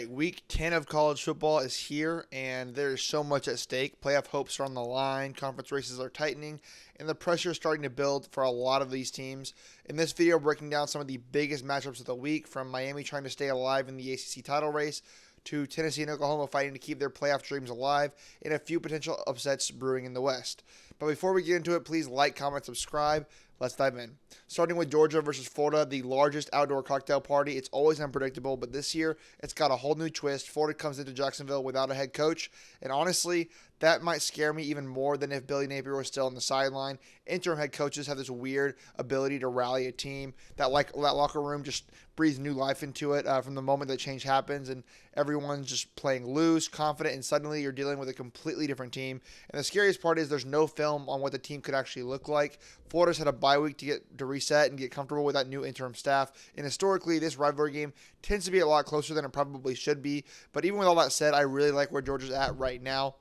right, week 10 of college football is here, and there is so much at stake. Playoff hopes are on the line, conference races are tightening, and the pressure is starting to build for a lot of these teams. In this video, breaking down some of the biggest matchups of the week, from Miami trying to stay alive in the ACC title race to Tennessee and Oklahoma fighting to keep their playoff dreams alive, and a few potential upsets brewing in the West. But before we get into it, please like, comment, subscribe. Let's dive in. Starting with Georgia versus Florida, the largest outdoor cocktail party. It's always unpredictable, but this year it's got a whole new twist. Florida comes into Jacksonville without a head coach, and honestly, that might scare me even more than if Billy Napier was still on the sideline. Interim head coaches have this weird ability to rally a team. That locker room just breathes new life into it from the moment that change happens, and everyone's just playing loose, confident, and suddenly you're dealing with a completely different team. And the scariest part is there's no film on what the team could actually look like. Florida's had a bye week to reset and get comfortable with that new interim staff. And historically, this rivalry game tends to be a lot closer than it probably should be. But even with all that said, I really like where Georgia's at right now.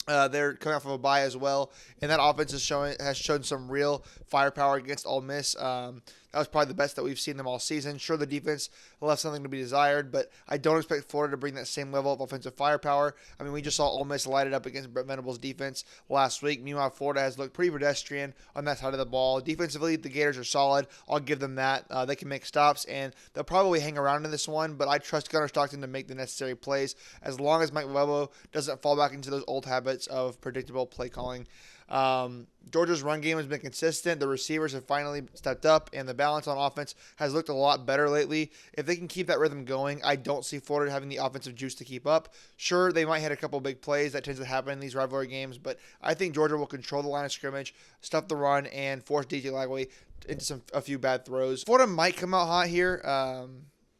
They're coming off of a bye as well, and that offense has shown some real firepower against Ole Miss. That was probably the best that we've seen them all season. Sure, the defense left something to be desired, but I don't expect Florida to bring that same level of offensive firepower. I mean, we just saw Ole Miss light it up against Brent Venables' defense last week. Meanwhile, Florida has looked pretty pedestrian on that side of the ball. Defensively, the Gators are solid. I'll give them that. They can make stops, and they'll probably hang around in this one, but I trust Gunnar Stockton to make the necessary plays as long as Mike Webo doesn't fall back into those old habits of predictable play calling. Georgia's run game has been consistent. The receivers have finally stepped up, and the balance on offense has looked a lot better lately. If they can keep that rhythm going, I don't see Florida having the offensive juice to keep up. Sure, they might hit a couple big plays. That tends to happen in these rivalry games, but I think Georgia will control the line of scrimmage, stuff the run, and force DJ Lagway into a few bad throws. Florida might come out hot here.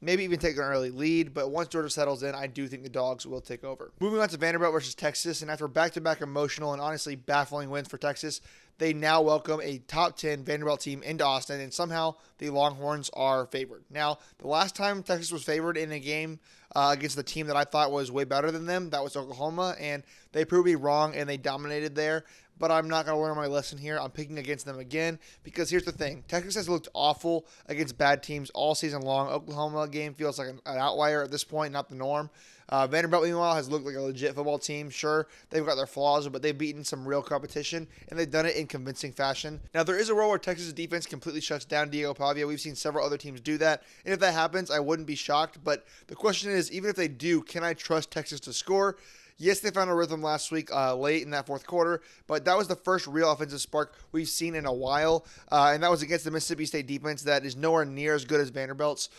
Maybe even take an early lead, but once Georgia settles in, I do think the Dogs will take over. Moving on to Vanderbilt versus Texas, and after back-to-back emotional and honestly baffling wins for Texas, they now welcome a top 10 Vanderbilt team into Austin, and somehow the Longhorns are favored. Now, the last time Texas was favored in a game against the team that I thought was way better than them, that was Oklahoma, and they proved me wrong, and they dominated there. But I'm not going to learn my lesson here. I'm picking against them again because here's the thing. Texas has looked awful against bad teams all season long. Oklahoma game feels like an outlier at this point, not the norm. Vanderbilt, meanwhile, has looked like a legit football team. Sure, they've got their flaws, but they've beaten some real competition, and they've done it in convincing fashion. Now, there is a role where Texas' defense completely shuts down Diego Pavia. We've seen several other teams do that, and if that happens, I wouldn't be shocked. But the question is, even if they do, can I trust Texas to score? Yes, they found a rhythm last week late in that fourth quarter, but that was the first real offensive spark we've seen in a while, and that was against the Mississippi State defense that is nowhere near as good as Vanderbilt's.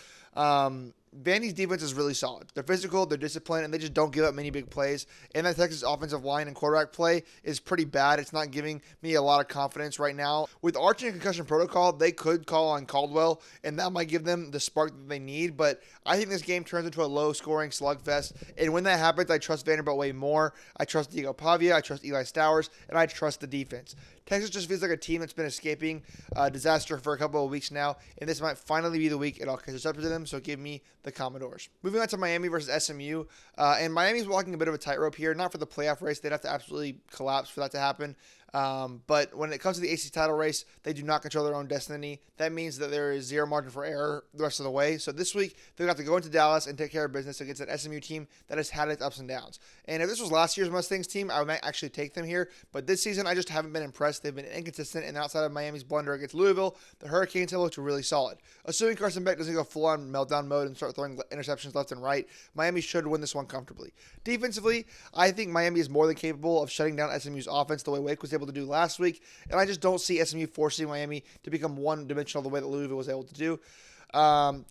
Vandy's defense is really solid. They're physical, they're disciplined, and they just don't give up many big plays. And that Texas offensive line and quarterback play is pretty bad. It's not giving me a lot of confidence right now. With arching and concussion protocol, they could call on Caldwell, and that might give them the spark that they need. But I think this game turns into a low-scoring slugfest. And when that happens, I trust Vanderbilt way more. I trust Diego Pavia, I trust Eli Stowers, and I trust the defense. Texas just feels like a team that's been escaping disaster for a couple of weeks now, and this might finally be the week it all catches up to them, so give me the Commodores. Moving on to Miami versus SMU, and Miami's walking a bit of a tightrope here, not for the playoff race. They'd have to absolutely collapse for that to happen. But when it comes to the ACC title race, they do not control their own destiny. That means that there is zero margin for error the rest of the way. So this week, they've got to go into Dallas and take care of business against an SMU team that has had its ups and downs. And if this was last year's Mustangs team, I might actually take them here. But this season, I just haven't been impressed. They've been inconsistent, and outside of Miami's blunder against Louisville, the Hurricanes have looked really solid. Assuming Carson Beck doesn't go full-on meltdown mode and start throwing interceptions left and right, Miami should win this one comfortably. Defensively, I think Miami is more than capable of shutting down SMU's offense the way Wake was able to do last week, and I just don't see SMU forcing Miami to become one-dimensional the way that Louisville was able to do.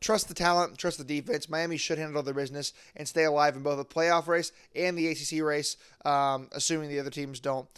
Trust the talent, trust the defense. Miami should handle their business and stay alive in both the playoff race and the ACC race, assuming the other teams don't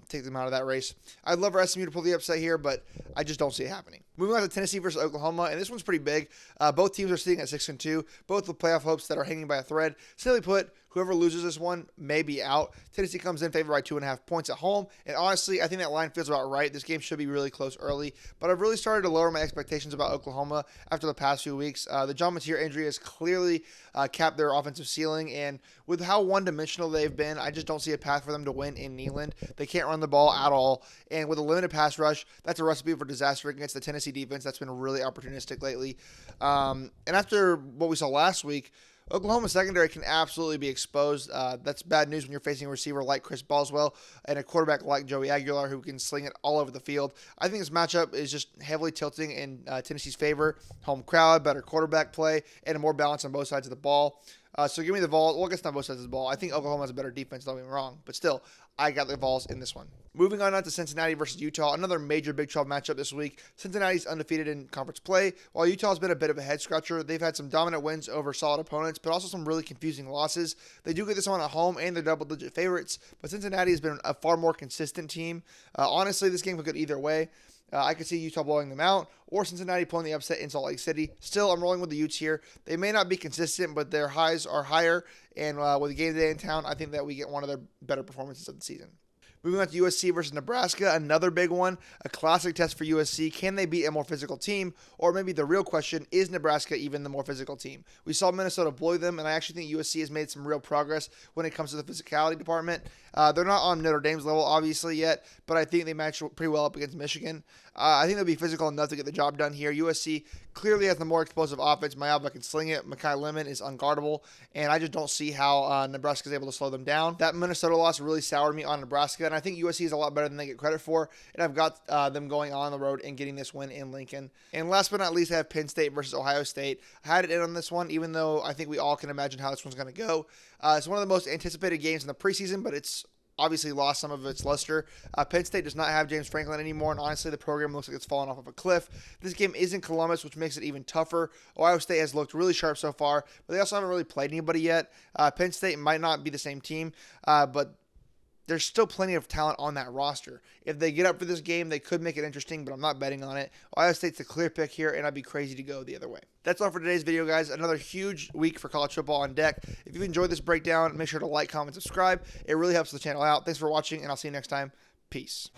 take them out of that race. I'd love for SMU to pull the upset here, but I just don't see it happening. Moving on to Tennessee versus Oklahoma, and this one's pretty big. Both teams are sitting at 6-2, both with playoff hopes that are hanging by a thread. Simply put, whoever loses this one may be out. Tennessee comes in favored by 2.5 points at home, and honestly, I think that line feels about right. This game should be really close early, but I've really started to lower my expectations about Oklahoma after the past few weeks. The John Mateer injury has clearly capped their offensive ceiling, and with how one-dimensional they've been, I just don't see a path for them to win in Neyland. They can't run the ball at all, and with a limited pass rush, that's a recipe for disaster against the Tennessee defense that's been really opportunistic lately. And after what we saw last week, Oklahoma's secondary can absolutely be exposed. That's bad news when you're facing a receiver like Chris Boswell and a quarterback like Joey Aguilar who can sling it all over the field. I think this matchup is just heavily tilting in Tennessee's favor. Home crowd, better quarterback play, and a more balance on both sides of the ball. So give me the Vols. Well, I guess not both sides of the ball. I think Oklahoma has a better defense, don't get me wrong. But still, I got the Vols in this one. Moving on to Cincinnati versus Utah, another major Big 12 matchup this week. Cincinnati's undefeated in conference play, while Utah's been a bit of a head-scratcher. They've had some dominant wins over solid opponents, but also some really confusing losses. They do get this one at home, and they're double-digit favorites, but Cincinnati has been a far more consistent team. Honestly, this game could go either way. I could see Utah blowing them out or Cincinnati pulling the upset in Salt Lake City. Still, I'm rolling with the Utes here. They may not be consistent, but their highs are higher. And with the game today in town, I think that we get one of their better performances of the season. Moving on to USC versus Nebraska, another big one, a classic test for USC. Can they beat a more physical team? Or maybe the real question, is Nebraska even the more physical team? We saw Minnesota blow them, and I actually think USC has made some real progress when it comes to the physicality department. They're not on Notre Dame's level, obviously, yet, but I think they match pretty well up against Michigan. I think they'll be physical enough to get the job done here. USC clearly has the more explosive offense. Mayaba can sling it. Mekhi Lemon is unguardable, and I just don't see how Nebraska is able to slow them down. That Minnesota loss really soured me on Nebraska, and I think USC is a lot better than they get credit for, and I've got them going on the road and getting this win in Lincoln. And last but not least, I have Penn State versus Ohio State. I had it in on this one, even though I think we all can imagine how this one's going to go. It's one of the most anticipated games in the preseason, but it's obviously lost some of its luster. Penn State does not have James Franklin anymore, and honestly, the program looks like it's fallen off of a cliff. This game is in Columbus, which makes it even tougher. Ohio State has looked really sharp so far, but they also haven't really played anybody yet. Penn State might not be the same team, but there's still plenty of talent on that roster. If they get up for this game, they could make it interesting, but I'm not betting on it. Ohio State's the clear pick here, and I'd be crazy to go the other way. That's all for today's video, guys. Another huge week for college football on deck. If you've enjoyed this breakdown, make sure to like, comment, subscribe. It really helps the channel out. Thanks for watching, and I'll see you next time. Peace.